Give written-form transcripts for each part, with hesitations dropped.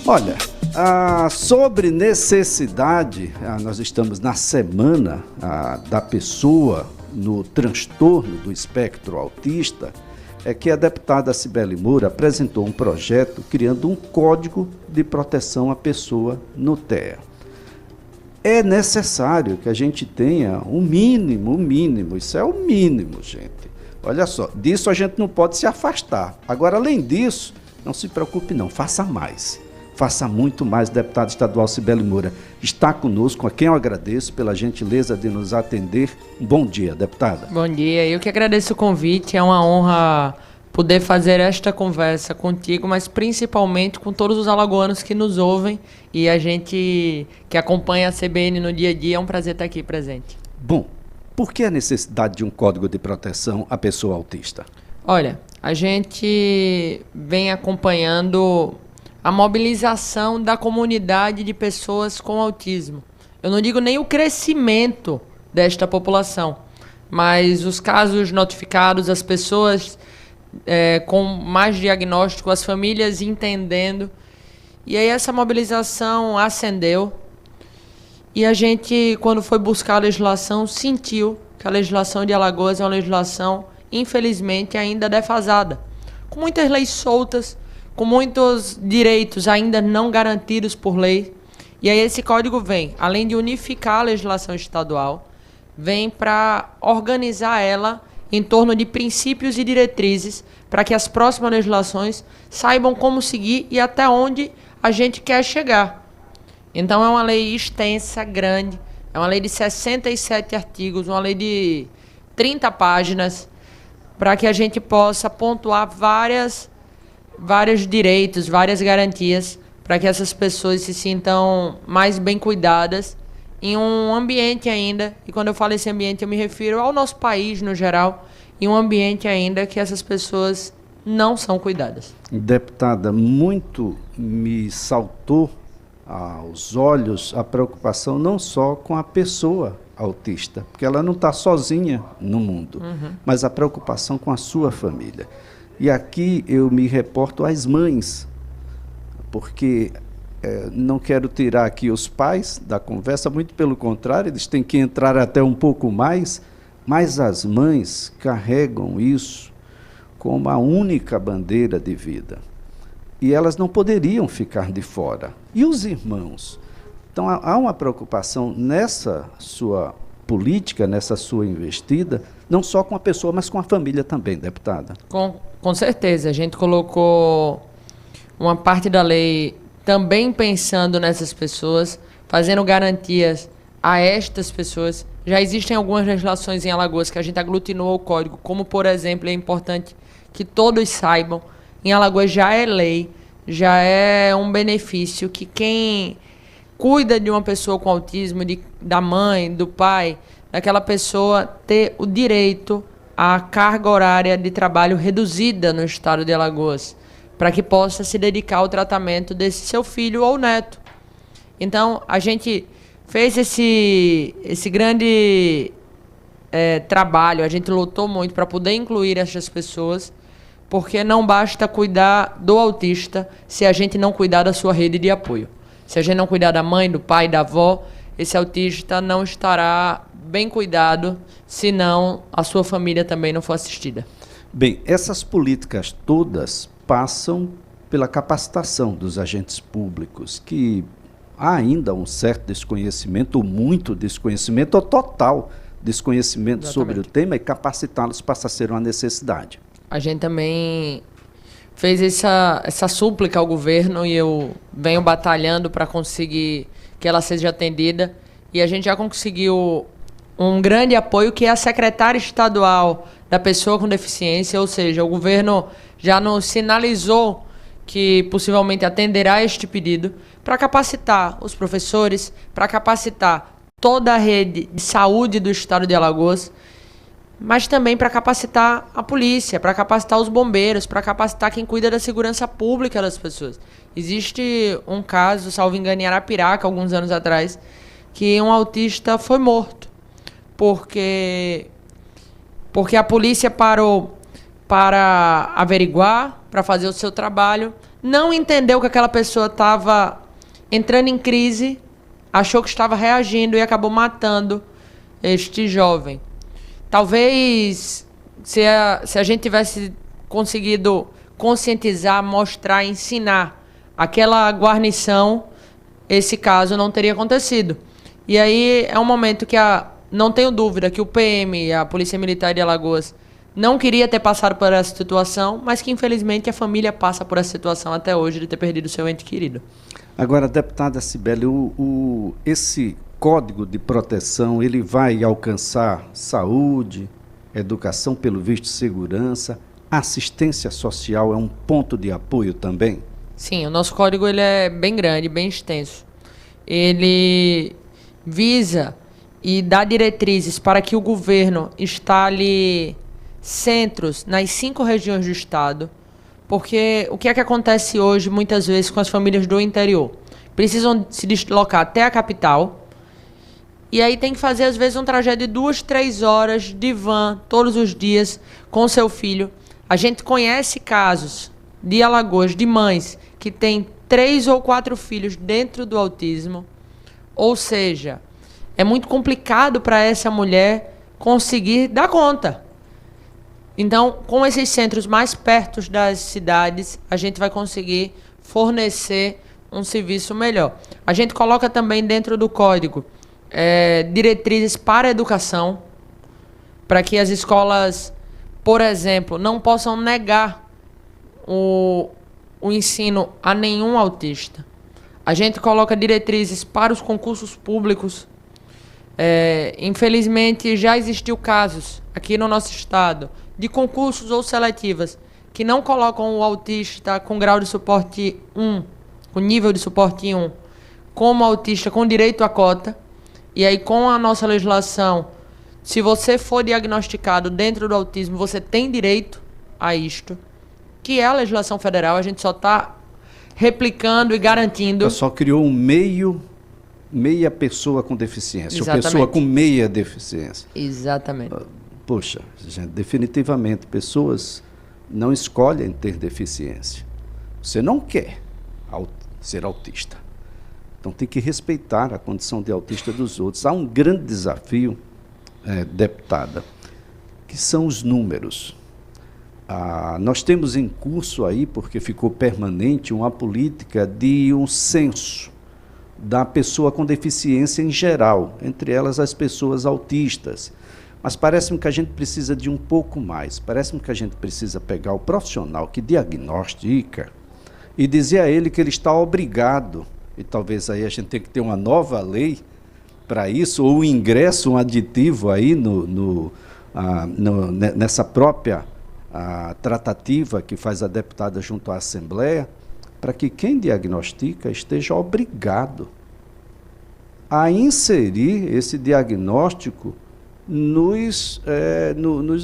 Olha, sobre necessidade, nós estamos na semana da pessoa no transtorno do espectro autista, é que a deputada Cibele Moura apresentou um projeto criando um código de proteção à pessoa no TEA. É necessário que a gente tenha um mínimo, isso é o mínimo, gente. Olha só, disso a gente não pode se afastar. Agora, além disso, não se preocupe não, faça mais. Faça muito mais, deputado estadual Cibele Moura. Está conosco, a quem eu agradeço pela gentileza de nos atender. Um bom dia, deputada. Bom dia, eu que agradeço o convite, é uma honra poder fazer esta conversa contigo, mas principalmente com todos os alagoanos que nos ouvem e a gente que acompanha a CBN no dia a dia, é um prazer estar aqui presente. Bom, por que a necessidade de um código de proteção à pessoa autista? Olha, a gente vem acompanhando a mobilização da comunidade de pessoas com autismo. Eu não digo nem o crescimento desta população, mas os casos notificados, as pessoas com mais diagnóstico, as famílias entendendo. E aí essa mobilização ascendeu e a gente, quando foi buscar a legislação, sentiu que a legislação de Alagoas é uma legislação, infelizmente, ainda defasada, com muitas leis soltas, com muitos direitos ainda não garantidos por lei. E aí esse código vem, além de unificar a legislação estadual, vem para organizar ela em torno de princípios e diretrizes para que as próximas legislações saibam como seguir e até onde a gente quer chegar. Então é uma lei extensa, grande, é uma lei de 67 artigos, uma lei de 30 páginas, para que a gente possa pontuar vários direitos, várias garantias, para que essas pessoas se sintam mais bem cuidadas em um ambiente ainda, e quando eu falo esse ambiente eu me refiro ao nosso país no geral, em um ambiente ainda que essas pessoas não são cuidadas. Deputada, muito me saltou aos olhos a preocupação não só com a pessoa autista, porque ela não está sozinha no mundo, mas a preocupação com a sua família. E aqui eu me reporto às mães, porque não quero tirar aqui os pais da conversa, muito pelo contrário, eles têm que entrar até um pouco mais, mas as mães carregam isso como a única bandeira de vida. E elas não poderiam ficar de fora. E os irmãos? Então há uma preocupação nessa sua política, nessa sua investida, não só com a pessoa, mas com a família também, deputada. Com certeza, a gente colocou uma parte da lei também pensando nessas pessoas, fazendo garantias a estas pessoas. Já existem algumas legislações em Alagoas que a gente aglutinou ao código, como, por exemplo, é importante que todos saibam, em Alagoas já é lei, já é um benefício que quem cuida de uma pessoa com autismo, da mãe, do pai, daquela pessoa ter o direito à carga horária de trabalho reduzida no estado de Alagoas, para que possa se dedicar ao tratamento desse seu filho ou neto. Então, a gente fez esse grande trabalho, a gente lutou muito para poder incluir essas pessoas, porque não basta cuidar do autista se a gente não cuidar da sua rede de apoio. Se a gente não cuidar da mãe, do pai, da avó, esse autista não estará bem cuidado, senão a sua família também não for assistida. Bem, essas políticas todas passam pela capacitação dos agentes públicos, que há ainda um certo desconhecimento, ou muito desconhecimento, ou total desconhecimento sobre o tema, e capacitá-los passa a ser uma necessidade. A gente também fez essa súplica ao governo e eu venho batalhando para conseguir que ela seja atendida. E a gente já conseguiu um grande apoio, que é a secretária estadual da pessoa com deficiência, ou seja, o governo já nos sinalizou que possivelmente atenderá este pedido para capacitar os professores, para capacitar toda a rede de saúde do estado de Alagoas, mas também para capacitar a polícia, para capacitar os bombeiros, para capacitar quem cuida da segurança pública das pessoas. Existe um caso, salvo engano, em Arapiraca, alguns anos atrás, que um autista foi morto, porque a polícia parou para averiguar para fazer o seu trabalho, não entendeu que aquela pessoa estava entrando em crise, achou que estava reagindo e acabou matando este jovem. Talvez, se a gente tivesse conseguido conscientizar, mostrar, ensinar aquela guarnição, esse caso não teria acontecido. E aí é um momento que não tenho dúvida que o PM e a Polícia Militar de Alagoas não queria ter passado por essa situação, mas que infelizmente a família passa por essa situação até hoje de ter perdido seu ente querido. Agora, deputada Cibele, esse Código de Proteção, ele vai alcançar saúde, educação, pelo visto, segurança, assistência social é um ponto de apoio também? Sim, o nosso código ele é bem grande, bem extenso. Ele visa e dá diretrizes para que o governo instale centros nas 5 regiões do estado, porque o que é que acontece hoje, muitas vezes, com as famílias do interior? Precisam se deslocar até a capital, e aí tem que fazer, às vezes, um trajeto de 2, 3 horas de van, todos os dias, com seu filho. A gente conhece casos de Alagoas, de mães, que têm 3 ou 4 filhos dentro do autismo, ou seja, é muito complicado para essa mulher conseguir dar conta. Então, com esses centros mais perto das cidades, a gente vai conseguir fornecer um serviço melhor. A gente coloca também dentro do código diretrizes para a educação, para que as escolas, por exemplo, não possam negar o ensino a nenhum autista. A gente coloca diretrizes para os concursos públicos. Infelizmente, já existiu casos aqui no nosso estado de concursos ou seletivas que não colocam o autista com grau de suporte 1, com nível de suporte 1, como autista com direito à cota. E aí, com a nossa legislação, se você for diagnosticado dentro do autismo, você tem direito a isto, que é a legislação federal. A gente só está replicando e garantindo. Só criou meia pessoa com deficiência, Exatamente. Ou pessoa com meia deficiência. Exatamente. Poxa, gente, definitivamente, pessoas não escolhem ter deficiência. Você não quer ser autista. Então tem que respeitar a condição de autista dos outros. Há um grande desafio, deputada, que são os números. Nós temos em curso aí, porque ficou permanente, uma política de um censo da pessoa com deficiência em geral, entre elas as pessoas autistas. Mas parece-me que a gente precisa de um pouco mais. Parece-me que a gente precisa pegar o profissional que diagnostica e dizer a ele que ele está obrigado, e talvez aí a gente tenha que ter uma nova lei para isso, ou um ingresso, um aditivo aí nessa própria tratativa que faz a deputada junto à Assembleia, para que quem diagnostica esteja obrigado a inserir esse diagnóstico nos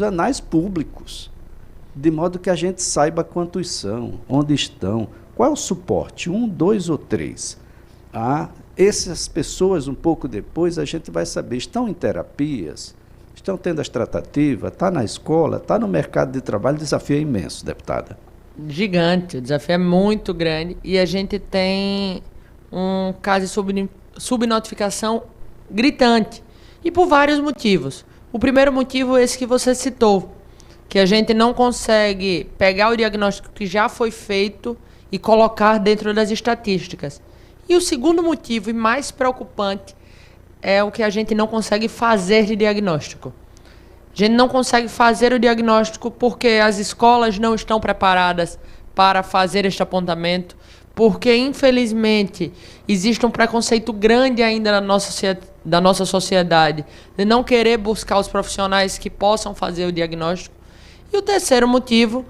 anais públicos, de modo que a gente saiba quantos são, onde estão, qual é o suporte, 1, 2 ou 3. Essas pessoas, um pouco depois, a gente vai saber, estão em terapias, estão tendo as tratativas, está na escola, está no mercado de trabalho. O desafio é imenso, deputada. Gigante, o desafio é muito grande, e a gente tem um caso de subnotificação gritante, e por vários motivos. O primeiro motivo é esse que você citou, que a gente não consegue pegar o diagnóstico que já foi feito e colocar dentro das estatísticas. E o segundo motivo, e mais preocupante, é o que a gente não consegue fazer de diagnóstico. A gente não consegue fazer o diagnóstico porque as escolas não estão preparadas para fazer este apontamento, porque, infelizmente, existe um preconceito grande ainda da nossa sociedade de não querer buscar os profissionais que possam fazer o diagnóstico. E o terceiro motivo,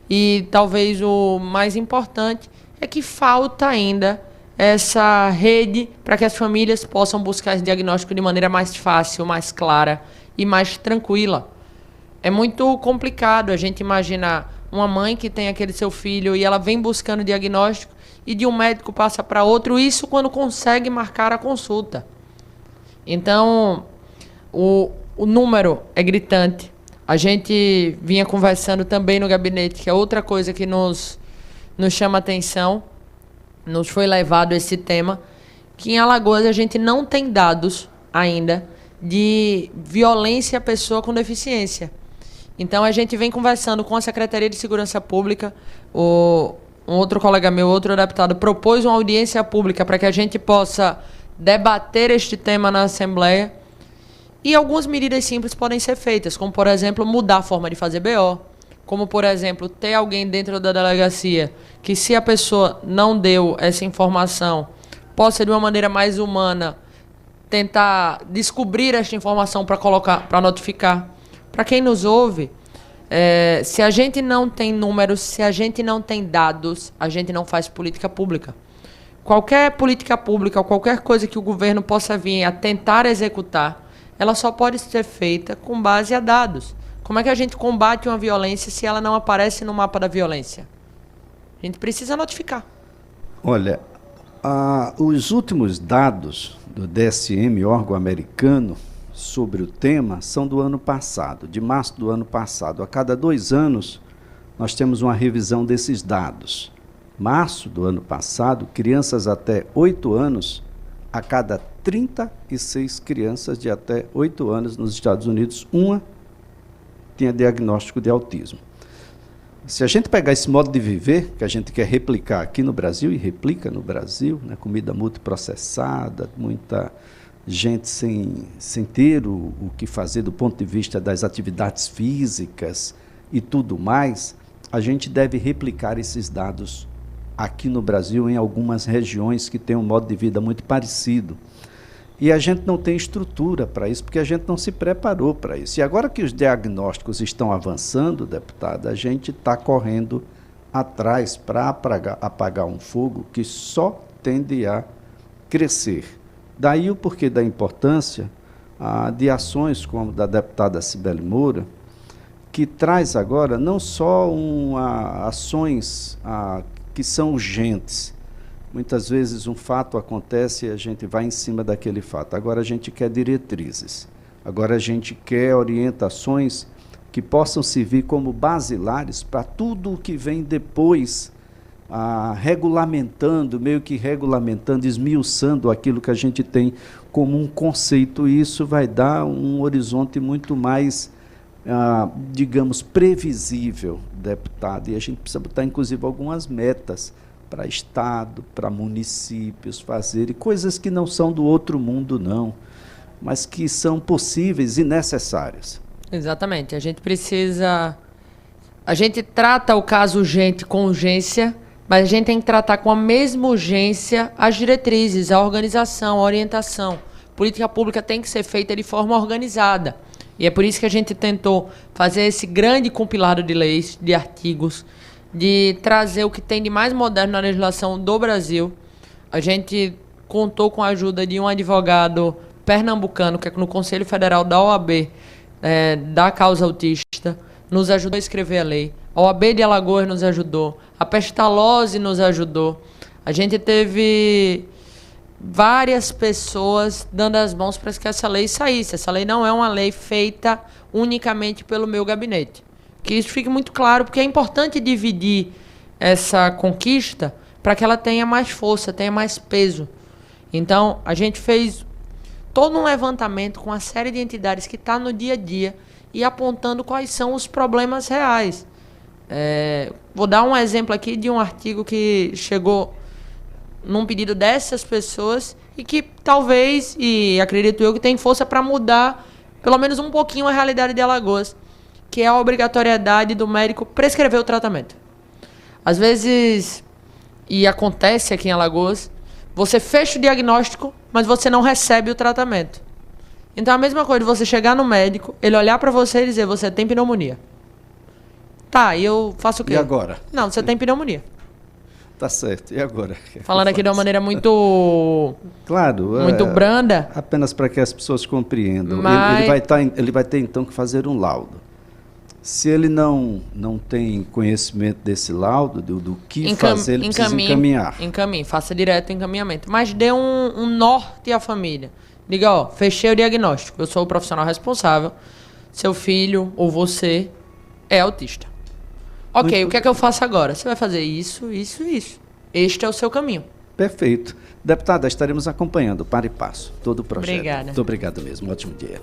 e talvez o mais importante, é que falta ainda essa rede para que as famílias possam buscar esse diagnóstico de maneira mais fácil, mais clara e mais tranquila. É muito complicado a gente imaginar uma mãe que tem aquele seu filho e ela vem buscando diagnóstico e de um médico passa para outro, isso quando consegue marcar a consulta. Então, o número é gritante. A gente vinha conversando também no gabinete, que é outra coisa que nos nos chama atenção, nos foi levado esse tema, que em Alagoas a gente não tem dados ainda de violência à pessoa com deficiência. Então a gente vem conversando com a Secretaria de Segurança Pública, um outro colega meu, outro deputado, propôs uma audiência pública para que a gente possa debater este tema na Assembleia. E algumas medidas simples podem ser feitas, como, por exemplo, mudar a forma de fazer BO, como, por exemplo, ter alguém dentro da delegacia que, se a pessoa não deu essa informação, possa, de uma maneira mais humana, tentar descobrir esta informação para colocar, para notificar. Para quem nos ouve, se a gente não tem números, se a gente não tem dados, a gente não faz política pública. Qualquer política pública, ou qualquer coisa que o governo possa vir a tentar executar, ela só pode ser feita com base a dados. Como é que a gente combate uma violência se ela não aparece no mapa da violência? A gente precisa notificar. Olha, os últimos dados do DSM, órgão americano, sobre o tema, são do ano passado, de março do ano passado. A cada 2 anos, nós temos uma revisão desses dados. Março do ano passado, crianças até 8 anos, a cada 36 crianças de até 8 anos nos Estados Unidos, uma tinha diagnóstico de autismo. Se a gente pegar esse modo de viver, que a gente quer replicar aqui no Brasil, e replica no Brasil, né, comida multiprocessada, muita gente sem ter o que fazer do ponto de vista das atividades físicas e tudo mais, a gente deve replicar esses dados aqui no Brasil, em algumas regiões que têm um modo de vida muito parecido. E a gente não tem estrutura para isso, porque a gente não se preparou para isso. E agora que os diagnósticos estão avançando, deputada, a gente está correndo atrás para apagar um fogo que só tende a crescer. Daí o porquê da importância de ações como da deputada Cibele Moura, que traz agora não só ações que são urgentes. Muitas vezes um fato acontece e a gente vai em cima daquele fato. Agora a gente quer diretrizes. Agora a gente quer orientações que possam servir como basilares para tudo o que vem depois, regulamentando, esmiuçando aquilo que a gente tem como um conceito. E isso vai dar um horizonte muito mais, digamos, previsível, deputado. E a gente precisa botar, inclusive, algumas metas para Estado, para municípios fazerem, coisas que não são do outro mundo, não, mas que são possíveis e necessárias. Exatamente. A gente precisa... A gente trata o caso urgente com urgência, mas a gente tem que tratar com a mesma urgência as diretrizes, a organização, a orientação. Política pública tem que ser feita de forma organizada. E é por isso que a gente tentou fazer esse grande compilado de leis, de artigos, de trazer o que tem de mais moderno na legislação do Brasil. A gente contou com a ajuda de um advogado pernambucano, que é no Conselho Federal da OAB, da causa autista, nos ajudou a escrever a lei. A OAB de Alagoas nos ajudou, a Pestalozzi nos ajudou. A gente teve várias pessoas dando as mãos para que essa lei saísse. Essa lei não é uma lei feita unicamente pelo meu gabinete. Que isso fique muito claro, porque é importante dividir essa conquista para que ela tenha mais força, tenha mais peso. Então, a gente fez todo um levantamento com uma série de entidades que está no dia a dia e apontando quais são os problemas reais. Vou dar um exemplo aqui de um artigo que chegou num pedido dessas pessoas e que talvez, e acredito eu, que tem força para mudar pelo menos um pouquinho a realidade de Alagoas, que é a obrigatoriedade do médico prescrever o tratamento. Às vezes, e acontece aqui em Alagoas, você fecha o diagnóstico, mas você não recebe o tratamento. Então, a mesma coisa de você chegar no médico, ele olhar para você e dizer, você tem pneumonia. Tá, e eu faço o quê? E agora? Não, você tem pneumonia. Tá certo, e agora? Falando aqui de uma maneira muito... Claro. Muito branda. Apenas para que as pessoas compreendam. Mas... Ele vai ter, então, que fazer um laudo. Se ele não tem conhecimento desse laudo, do que fazer, ele precisa encaminhar. Encaminhe, faça direto o encaminhamento. Mas dê um norte à família. Diga, ó, fechei o diagnóstico, eu sou o profissional responsável, seu filho ou você é autista. Ok, o que é que eu faço agora? Você vai fazer isso, isso e isso. Este é o seu caminho. Perfeito. Deputada, estaremos acompanhando, para e passo, todo o projeto. Obrigada. Muito obrigado mesmo. Ótimo dia.